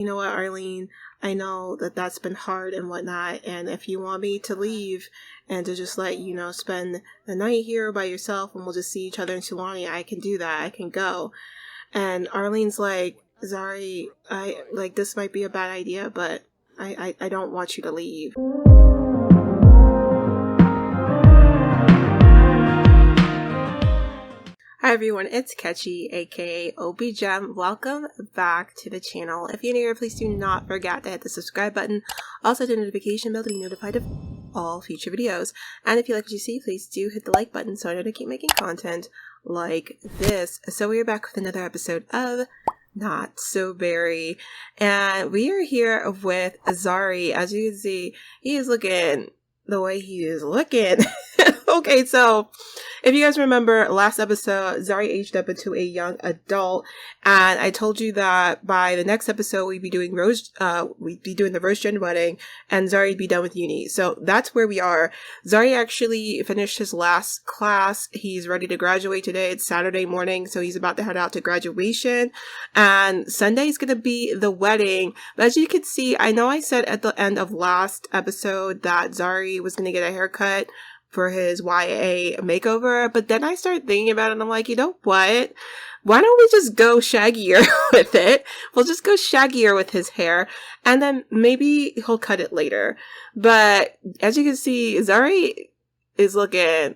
you know what, Arlene, I know that that's been hard and whatnot, and if you want me to leave and to just let you know spend the night here by yourself and we'll just see each other in Tulani, I can do that. I can go. And Arlene's like, Zari, this might be a bad idea, but I don't want you to leave. Hi everyone, it's Catchy, aka OBiGem. Welcome back to the channel. If you're new here, please do not forget to hit the subscribe button. Also hit the notification bell to be notified of all future videos. And if you like what you see, please do hit the like button so I know to keep making content like this. So we are back with another episode of Not So Berry. And we are here with Zari. As you can see, he is looking the way he is looking. Okay, so if you guys remember last episode, Zari aged up into a young adult, and I told you that by the next episode we'd be doing the Rose Gen wedding, and Zari'd be done with uni. So that's where we are. Zari actually finished his last class. He's ready to graduate today. It's Saturday morning, so he's about to head out to graduation, and Sunday is gonna be the wedding. But as you can see, I know I said at the end of last episode that Zari was gonna get a haircut for his YA makeover, but then I started thinking about it and I'm like, you know what? Why don't we just go shaggier with it? We'll just go shaggier with his hair and then maybe he'll cut it later. But as you can see, Zari is looking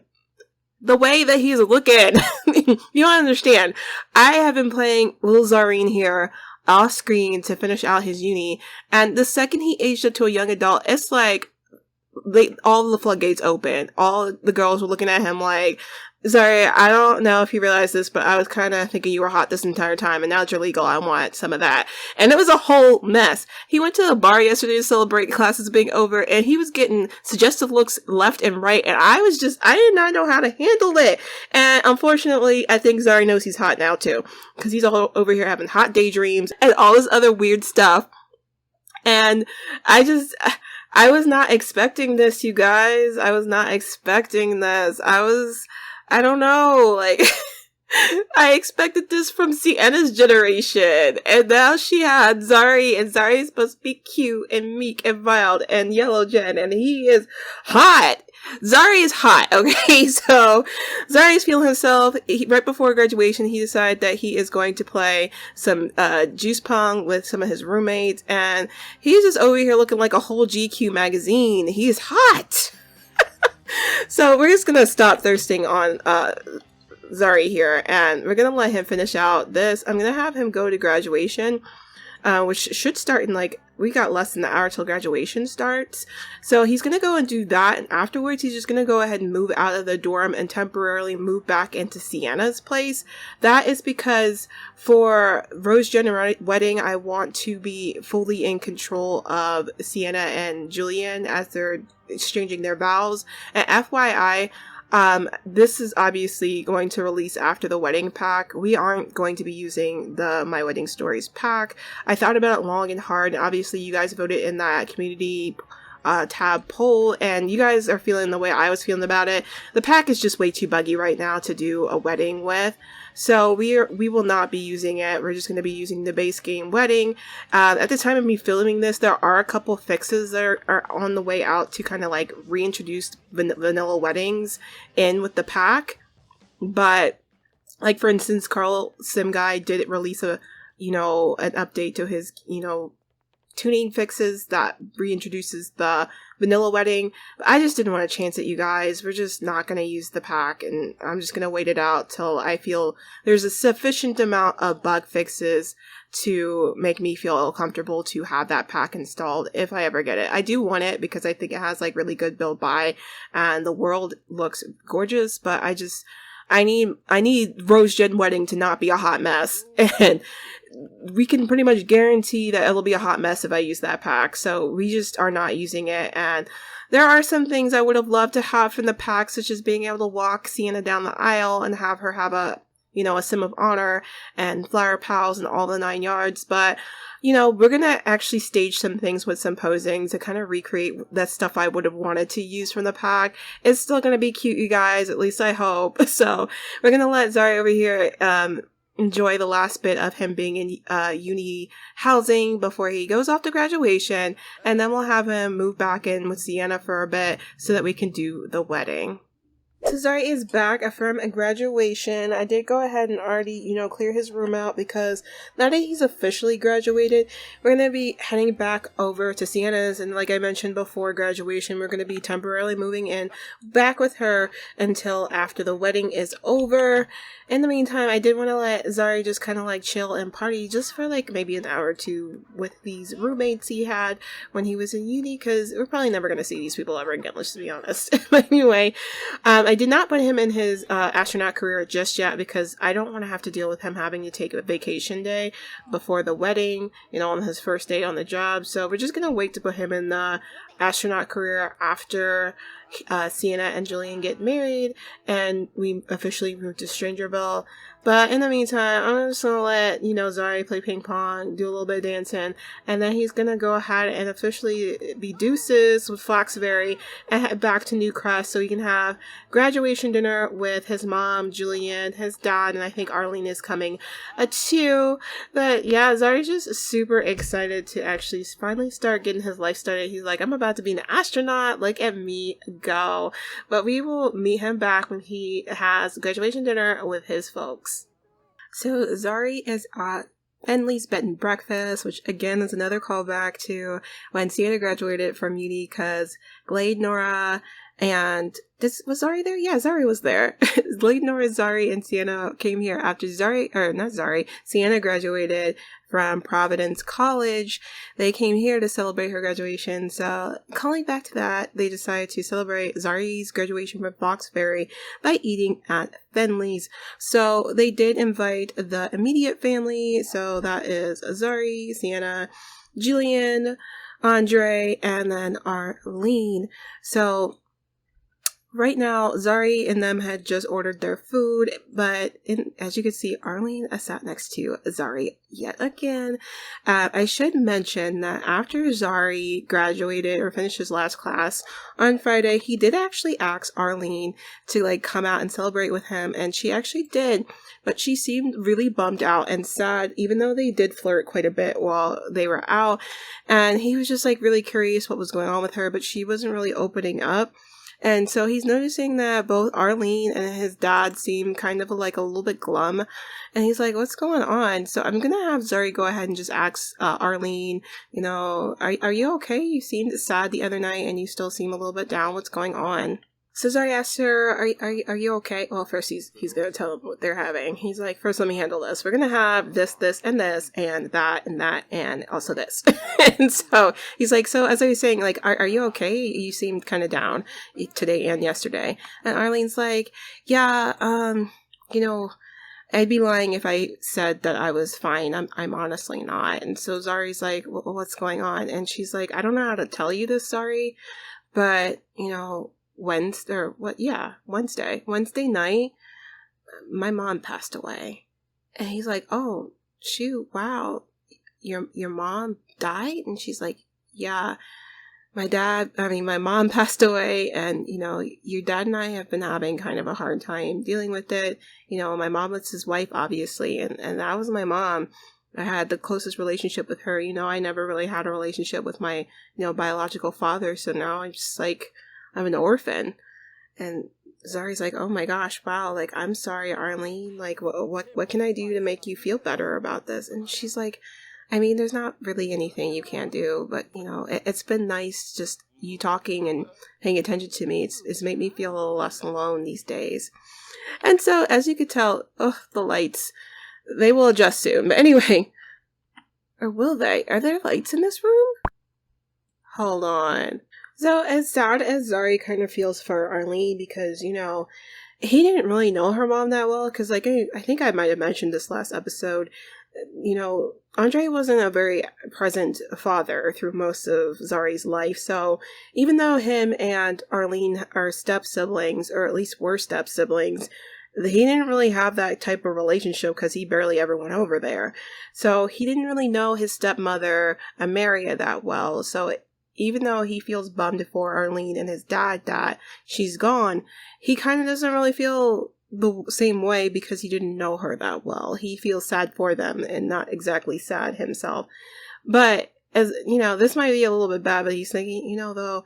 the way that he's looking. You don't understand. I have been playing little Zarin here off screen to finish out his uni, and the second he aged up to a young adult, it's like all the floodgates open. All the girls were looking at him like, sorry, I don't know if you realize this, but I was kind of thinking you were hot this entire time, and now that you're legal, I want some of that. And it was a whole mess. He went to the bar yesterday to celebrate classes being over, and he was getting suggestive looks left and right, and I did not know how to handle it. And unfortunately, I think Zari knows he's hot now too, because he's all over here having hot daydreams and all this other weird stuff. And I was not expecting this, you guys. I was not expecting this. I don't know, like, I expected this from Sienna's generation. And now she had Zari, and Zari is supposed to be cute and meek and mild and yellow gen, and he is hot. Zari is hot, okay? So Zari is feeling himself. Right before graduation, he decided that he is going to play some juice pong with some of his roommates, and he's just over here looking like a whole GQ magazine. He's hot. So we're just gonna stop thirsting on Zari here, and we're gonna let him finish out this. I'm gonna have him go to graduation, which should start in we got less than an hour till graduation starts. So he's going to go and do that. And afterwards, he's just going to go ahead and move out of the dorm and temporarily move back into Sienna's place. That is because for Rose Gen wedding, I want to be fully in control of Sienna and Julian as they're exchanging their vows. And FYI, this is obviously going to release after the wedding pack. We aren't going to be using the My Wedding Stories pack. I thought about it long and hard, and obviously you guys voted in that community tab poll, and you guys are feeling the way I was feeling about it. The pack is just way too buggy right now to do a wedding with. So we will not be using it. We're just going to be using the base game wedding. At the time of me filming this, there are a couple fixes that are on the way out to kind of reintroduce vanilla weddings in with the pack. But for instance, Carl Sim Guy did release an update to his, tuning fixes that reintroduces the vanilla wedding. But I just didn't want to chance it, you guys. We're just not going to use the pack, and I'm just going to wait it out till I feel there's a sufficient amount of bug fixes to make me feel comfortable to have that pack installed if I ever get it. I do want it because I think it has really good build buy and the world looks gorgeous, but I need Rose Gen wedding to not be a hot mess, and we can pretty much guarantee that it'll be a hot mess if I use that pack. So we just are not using it. And there are some things I would have loved to have from the pack, such as being able to walk Sienna down the aisle and have her have a sim of honor and flower pals and all the 9 yards. But we're going to actually stage some things with some posing to kind of recreate that stuff I would have wanted to use from the pack. It's still going to be cute, you guys, at least I hope. So we're going to let Zari over here enjoy the last bit of him being in uni housing before he goes off to graduation, and then we'll have him move back in with Sienna for a bit so that we can do the wedding. So Zari is back from graduation. I did go ahead and already, clear his room out because now that he's officially graduated, we're going to be heading back over to Sienna's. And like I mentioned before graduation, we're going to be temporarily moving in back with her until after the wedding is over. In the meantime, I did want to let Zari just kind of like chill and party just for like maybe an hour or two with these roommates he had when he was in uni, because we're probably never going to see these people ever again, let's be honest. But anyway, I did not put him in his astronaut career just yet because I don't want to have to deal with him having to take a vacation day before the wedding, on his first day on the job. So we're just going to wait to put him in the astronaut career after Sienna and Julian get married and we officially move to Strangerville. But in the meantime, I'm just gonna let Zari play ping pong, do a little bit of dancing, and then he's gonna go ahead and officially be deuces with Foxberry and head back to New Crest so he can have graduation dinner with his mom, Julian, his dad, and I think Arlene is coming too. But yeah, Zari's just super excited to actually finally start getting his life started. He's like, I'm about to be an astronaut, look at me go. But we will meet him back when he has graduation dinner with his folks. So Zari is at Bentley's Bed and Breakfast, which again is another callback to when Sienna graduated from uni, because Glade, Nora, and was Zari there? Yeah, Zari was there. Glade, Nora, Zari, and Sienna came here after Sienna graduated from Providence College. They came here to celebrate her graduation. So calling back to that, they decided to celebrate Zari's graduation from Foxberry by eating at Bentley's. So they did invite the immediate family. So that is Zari, Sienna, Julian, Andre, and then Arlene. So right now, Zari and them had just ordered their food, but as you can see, Arlene sat next to Zari yet again. I should mention that after Zari graduated or finished his last class on Friday, he did actually ask Arlene to come out and celebrate with him, and she actually did, but she seemed really bummed out and sad, even though they did flirt quite a bit while they were out, and he was just really curious what was going on with her, but she wasn't really opening up. And so he's noticing that both Arlene and his dad seem kind of a little bit glum. And he's like, what's going on? So I'm going to have Zari go ahead and just ask Arlene, are you okay? You seemed sad the other night and you still seem a little bit down. What's going on? So Zari asks her, are you okay? Well, first he's going to tell them what they're having. He's like, first let me handle this. We're going to have this, and this, and that, and also this. And so he's like, so as I was saying, are you okay? You seemed kind of down today and yesterday. And Arlene's like, yeah, I'd be lying if I said that I was fine. I'm honestly not. And so Zari's like, well, what's going on? And she's like, I don't know how to tell you this, Zari, but, Wednesday night, my mom passed away. And he's like, oh, shoot, wow, your mom died? And she's like, yeah, my mom passed away, and, your dad and I have been having kind of a hard time dealing with it. My mom was his wife, obviously, and that was my mom. I had the closest relationship with her. I never really had a relationship with my, biological father, so now I'm just I'm an orphan. And Zari's like, oh my gosh, wow, I'm sorry, Arlene, what can I do to make you feel better about this? And she's like, I mean, there's not really anything you can do, but it's been nice just you talking and paying attention to me. It's made me feel a little less alone these days. And so, as you could tell, the lights, they will adjust soon. But anyway, or will they? Are there lights in this room? Hold on. So, as sad as Zari kind of feels for Arlene, because, he didn't really know her mom that well, because, I think I might have mentioned this last episode, Andre wasn't a very present father through most of Zari's life, so even though him and Arlene are step-siblings, or at least were step-siblings, he didn't really have that type of relationship because he barely ever went over there. So, he didn't really know his stepmother, Amaria, that well, so even though he feels bummed for Arlene and his dad that she's gone, he kind of doesn't really feel the same way because he didn't know her that well. He feels sad for them and not exactly sad himself. But as you know, this might be a little bit bad, but he's thinking, you know, though,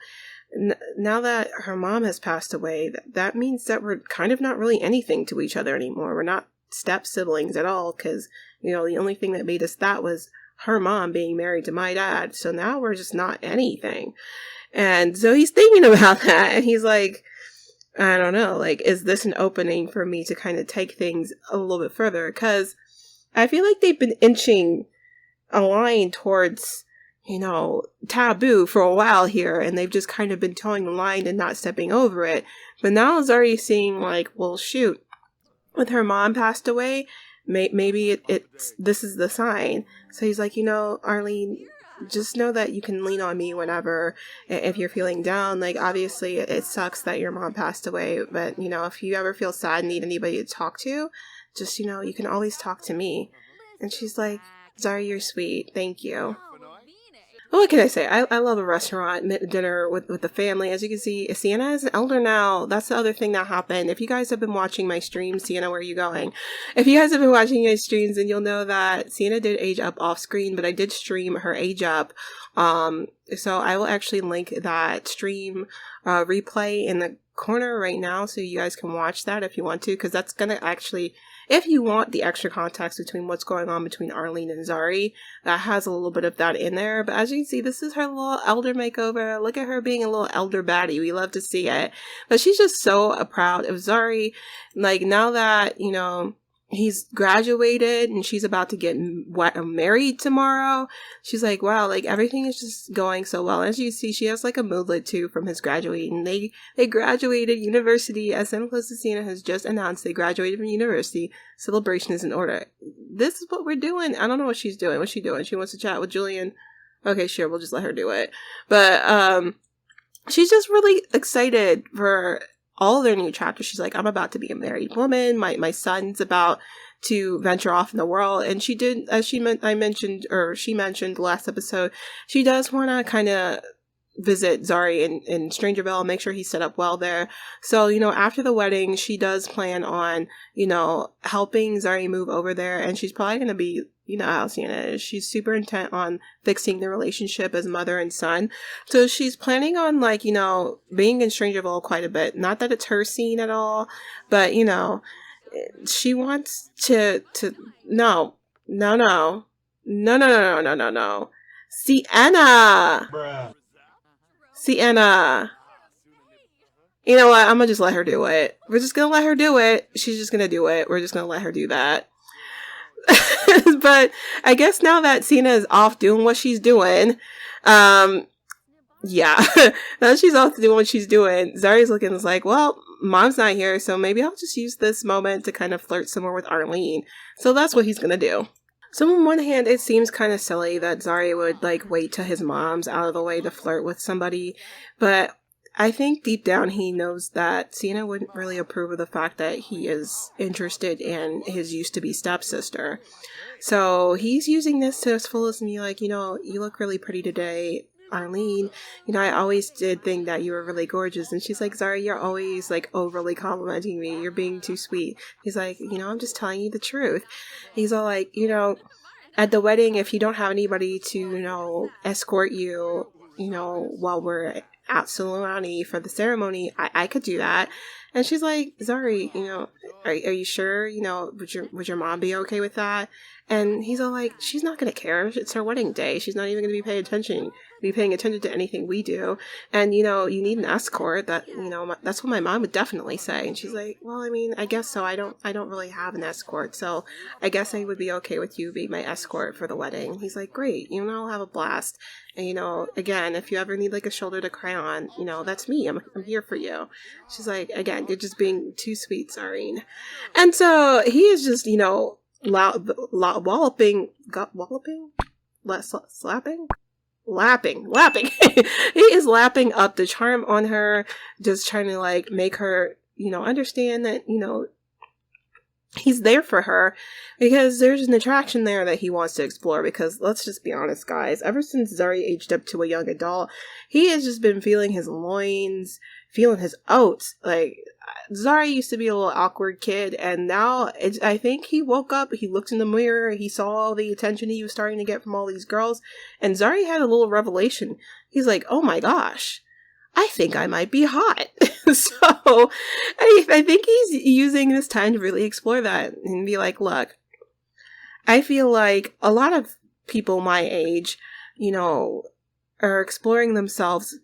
now that her mom has passed away, that means that we're kind of not really anything to each other anymore. We're not step siblings at all, because, you know, the only thing that made us that was her mom being married to my dad. So now we're just not anything. And so he's thinking about that, and he's like, I don't know, like, is this an opening for me to kind of take things a little bit further? Because I feel like they've been inching a line towards, you know, taboo for a while here, and they've just kind of been towing the line and not stepping over it. But now it's already seeing like, well, shoot, with her mom passed away, maybe it's this is the sign. So he's like, you know, Arlene, just know that you can lean on me whenever, if you're feeling down. Like, obviously it sucks that your mom passed away, but, you know, if you ever feel sad and need anybody to talk to, just, you know, you can always talk to me. And she's like, Zari, you're sweet. Thank you. Well, what can I say? I love a restaurant dinner with the family. As you can see, Sienna is an elder now. That's the other thing that happened. If you guys have been watching my streams, Sienna, where are you going? If you guys have been watching my streams, then you'll know that Sienna did age up off screen, but I did stream her age up. So I will actually link that stream replay in the corner right now, so you guys can watch that if you want to, because that's gonna actually, if you want the extra context between what's going on between Arlene and Zari, that has a little bit of that in there. But as you can see, this is her little elder makeover. Look at her being a little elder baddie. We love to see it. But she's just so proud of Zari. Like, now that, you know, he's graduated and she's about to get married tomorrow, she's like, wow, like, everything is just going so well. As you see, she has like a moodlet too from his graduating. They graduated university. As Close to Sienna has just announced, they graduated from university. Celebration is in order. This is what we're doing. I don't know what she's doing. What's she doing? She wants to chat with Julian. Okay, sure, we'll just let her do it. But she's just really excited for all their new chapters. She's like, I'm about to be a married woman. My son's about to venture off in the world. And she did, as she mentioned last episode, she does want to kind of visit Zari in Strangerville, make sure he's set up well there. So, you know, after the wedding, she does plan on, you know, helping Zari move over there. And she's probably going to be, you know how Sienna is. She's super intent on fixing the relationship as mother and son. So she's planning on, like, you know, being in Strangerville quite a bit. Not that it's her scene at all, but, you know, she wants to no. Sienna! Bruh. Sienna. You know what? I'm gonna just let her do it. We're just gonna let her do it. She's just gonna do it. We're just gonna let her do that. But I guess now that Sienna is off doing what she's doing, yeah, now that she's off doing what she's doing, Zari's looking like, well, mom's not here, so maybe I'll just use this moment to kind of flirt some more with Arlene. So that's what he's gonna do. So on one hand, it seems kind of silly that Zari would, like, wait till his mom's out of the way to flirt with somebody, but I think deep down he knows that Sienna wouldn't really approve of the fact that he is interested in his used-to-be stepsister. So he's using this to its fullest and be like, you know, you look really pretty today, Arlene. You know, I always did think that you were really gorgeous. And she's like, Zari, you're always, like, overly complimenting me. You're being too sweet. He's like, you know, I'm just telling you the truth. He's all like, you know, at the wedding, if you don't have anybody to, you know, escort you, you know, while we're at Solani for the ceremony, I could do that. And she's like, Zari, you know, are you sure? You know, would your mom be okay with that? And he's all like, she's not going to care. It's her wedding day. She's not even going to be paying attention to anything we do. And, you know, you need an escort. That, you know, that's what my mom would definitely say. And she's like, well, I mean, I guess so. I don't really have an escort. So I guess I would be okay with you being my escort for the wedding. And he's like, great. You know, I'll have a blast. And, you know, again, if you ever need, like, a shoulder to cry on, you know, that's me. I'm here for you. She's like, again, you're just being too sweet, Zarin. And so he is just, you know, lapping. He is lapping up the charm on her, just trying to, like, make her, you know, understand that, you know, he's there for her because there's an attraction there that he wants to explore. Because let's just be honest, guys, ever since Zari aged up to a young adult, he has just been feeling his loins, feeling his oats. Like, Zari used to be a little awkward kid, and now I think he woke up, he looked in the mirror, he saw all the attention he was starting to get from all these girls, and Zari had a little revelation. He's like, oh my gosh, I think I might be hot. So I think he's using this time to really explore that and be like, look, I feel like a lot of people my age, are exploring themselves,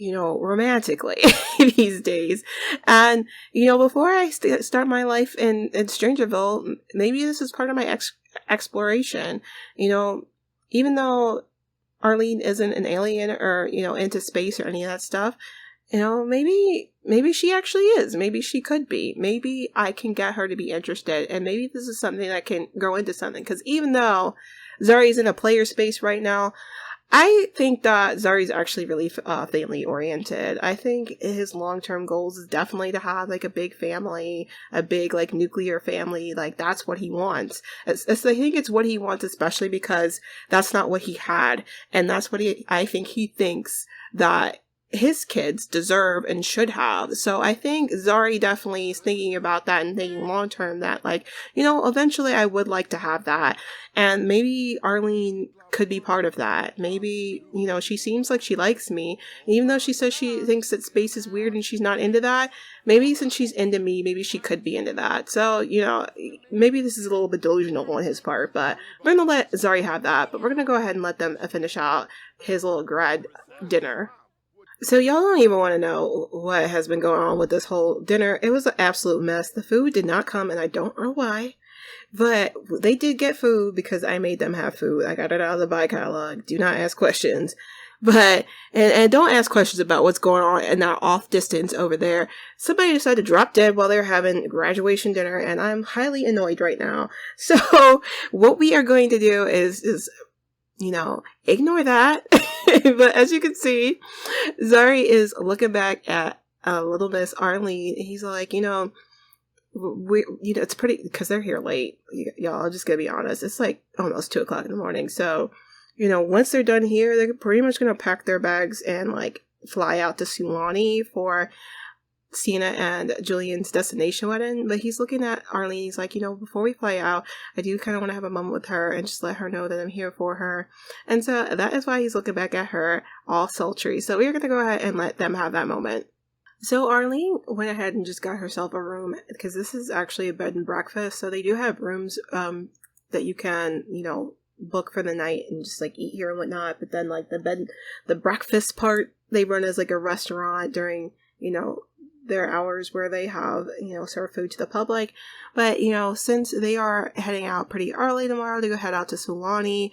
romantically these days. And, before I start my life in Strangerville, maybe this is part of my exploration. Even though Arlene isn't an alien or, into space or any of that stuff, maybe she actually is. Maybe she could be. Maybe I can get her to be interested. And maybe this is something that can grow into something. Because even though Zari's in a player space right now, I think that Zari's actually really family oriented. I think his long-term goals is definitely to have like a big family, a big like nuclear family. Like that's what he wants. I think it's what he wants, especially because that's not what he had. And that's what I think he thinks that his kids deserve and should have. So I think Zari definitely is thinking about that and thinking long term that like, eventually I would like to have that. And maybe Arlene could be part of that. Maybe, she seems like she likes me. Even though she says she thinks that space is weird and she's not into that, maybe since she's into me, maybe she could be into that. So, maybe this is a little bit delusional on his part, but we're going to let Zari have that. But we're going to go ahead and let them finish out his little grad dinner. So y'all don't even want to know what has been going on with this whole dinner. It was an absolute mess. The food did not come, and I don't know why. But they did get food because I made them have food. I got it out of the buy catalog. Do not ask questions. But, and don't ask questions about what's going on in that off distance over there. Somebody decided to drop dead while they're having graduation dinner, and I'm highly annoyed right now. So what we are going to do is ignore that. But as you can see, Zari is looking back at little Miss Arlene. He's like, it's pretty, because they're here late. Y'all, I'm just gonna be honest. It's like almost 2:00 in the morning. So, once they're done here, they're pretty much gonna pack their bags and like fly out to Sulani for Sienna and Julian's destination wedding. But he's looking at Arlene. He's like, before we fly out, I do kind of want to have a moment with her and just let her know that I'm here for her. And so that is why he's looking back at her all sultry. So we're going to go ahead and let them have that moment. So Arlene went ahead and just got herself a room, because this is actually a bed and breakfast. So they do have rooms that you can, book for the night and just like eat here and whatnot. But then like the breakfast part, they run as like a restaurant during, their hours where they have, serve food to the public. But, since they are heading out pretty early tomorrow to go head out to Sulani,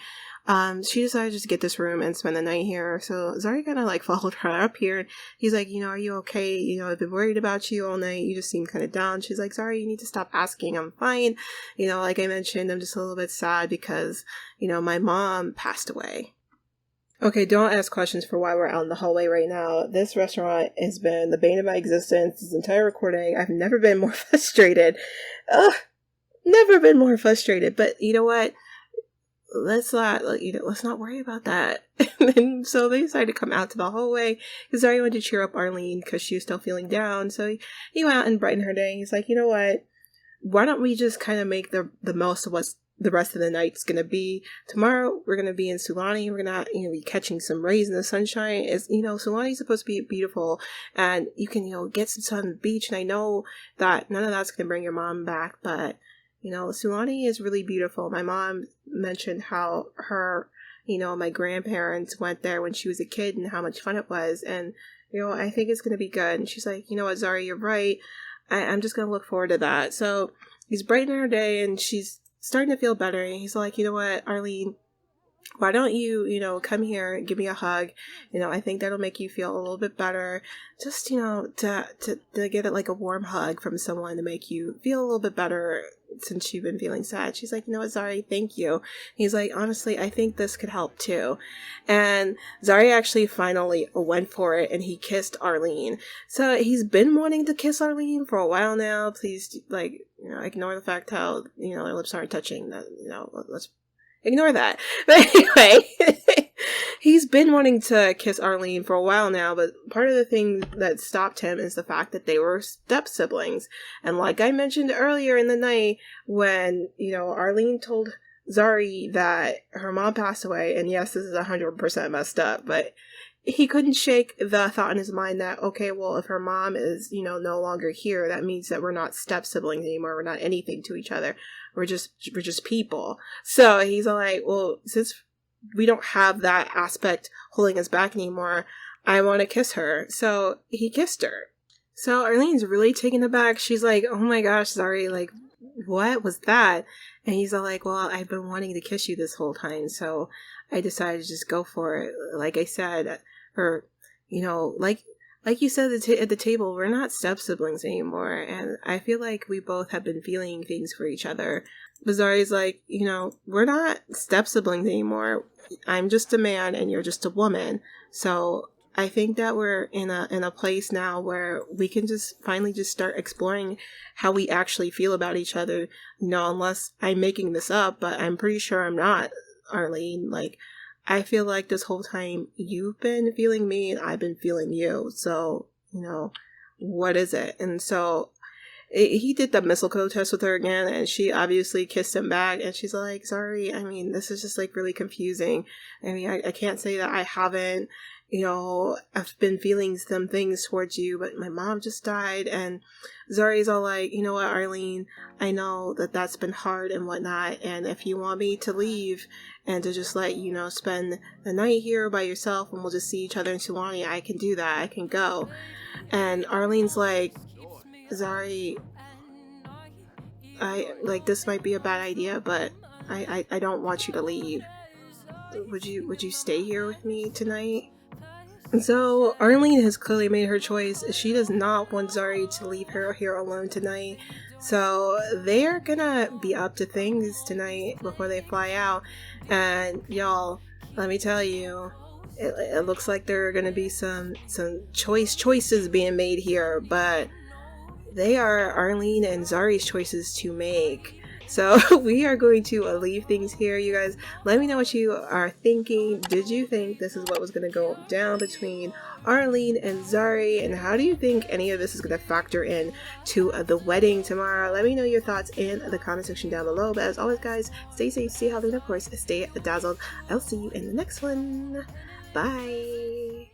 she decided just to get this room and spend the night here. So Zari kind of like followed her up here. He's like, are you okay? I've been worried about you all night. You just seem kind of down. She's like, Zari, you need to stop asking. I'm fine. Like I mentioned, I'm just a little bit sad because, my mom passed away. Okay, don't ask questions for why we're out in the hallway right now. This restaurant has been the bane of my existence this entire recording. I've never been more frustrated. Never been more frustrated. But you know what? Let's not worry about that. And so they decided to come out to the hallway because Zari wanted to cheer up Arlene because she was still feeling down. So he went out and brightened her day. He's like, you know what? Why don't we just kind of make the most of what's the rest of the night's gonna be. Tomorrow we're gonna be in Sulani. We're gonna be catching some rays in the sunshine. Is Sulani's supposed to be beautiful, and you can get some sun on the beach. And I know that none of that's gonna bring your mom back, but Sulani is really beautiful. My mom mentioned how her my grandparents went there when she was a kid and how much fun it was, and I think it's gonna be good. And she's like, you know what, Zari, you're right. I'm just gonna look forward to that. So he's brightening her day, and she's starting to feel better. And he's like, you know what, Arlene, why don't you, come here and give me a hug? I think that'll make you feel a little bit better. Just, to get it like a warm hug from someone to make you feel a little bit better since you've been feeling sad. She's like, you know what, Zari, thank you. He's like, honestly, I think this could help too. And Zari actually finally went for it and he kissed Arlene. So he's been wanting to kiss Arlene for a while now. Please, ignore the fact how, their lips aren't touching. That, let's ignore that. But anyway, he's been wanting to kiss Arlene for a while now, but part of the thing that stopped him is the fact that they were step siblings. And like I mentioned earlier in the night, when, Arlene told Zari that her mom passed away, and yes, this is 100% messed up, but he couldn't shake the thought in his mind that, okay, well, if her mom is, no longer here, that means that we're not step siblings anymore. We're not anything to each other. We're just people. So he's like, well, since we don't have that aspect holding us back anymore, I want to kiss her. So he kissed her. So Arlene's really taken aback. She's like, oh my gosh, sorry, like, what was that? And he's all like, well, I've been wanting to kiss you this whole time, so I decided to just go for it. Like I said, or, like you said at the table, we're not step siblings anymore, and I feel like we both have been feeling things for each other. Zari's like, we're not step siblings anymore. I'm just a man and you're just a woman. So I think that we're in a place now where we can just finally just start exploring how we actually feel about each other. Unless I'm making this up, but I'm pretty sure I'm not, Arlene. Like, I feel like this whole time you've been feeling me and I've been feeling you. So, what is it? And so he did the mistletoe test with her again, and she obviously kissed him back, and she's like, sorry, I mean, this is just like really confusing. I mean, I can't say that I haven't, I've been feeling some things towards you, but my mom just died. And Zari's all like, you know what, Arlene, I know that that's been hard and whatnot, and if you want me to leave and to just let spend the night here by yourself and we'll just see each other in Tulani, I can do that. I can go. And Arlene's like, Zari, this might be a bad idea, but I don't want you to leave. Would you stay here with me tonight? And so Arlene has clearly made her choice. She does not want Zari to leave her here alone tonight. So they're gonna be up to things tonight before they fly out. And y'all, let me tell you, it looks like there are gonna be some choices being made here, but they are Arlene and Zari's choices to make. So we are going to leave things here, you guys. Let me know what you are thinking. Did you think this is what was going to go down between Arlene and Zari? And how do you think any of this is going to factor in to the wedding tomorrow? Let me know your thoughts in the comment section down below. But as always, guys, stay safe, stay healthy, and of course, stay dazzled. I'll see you in the next one. Bye.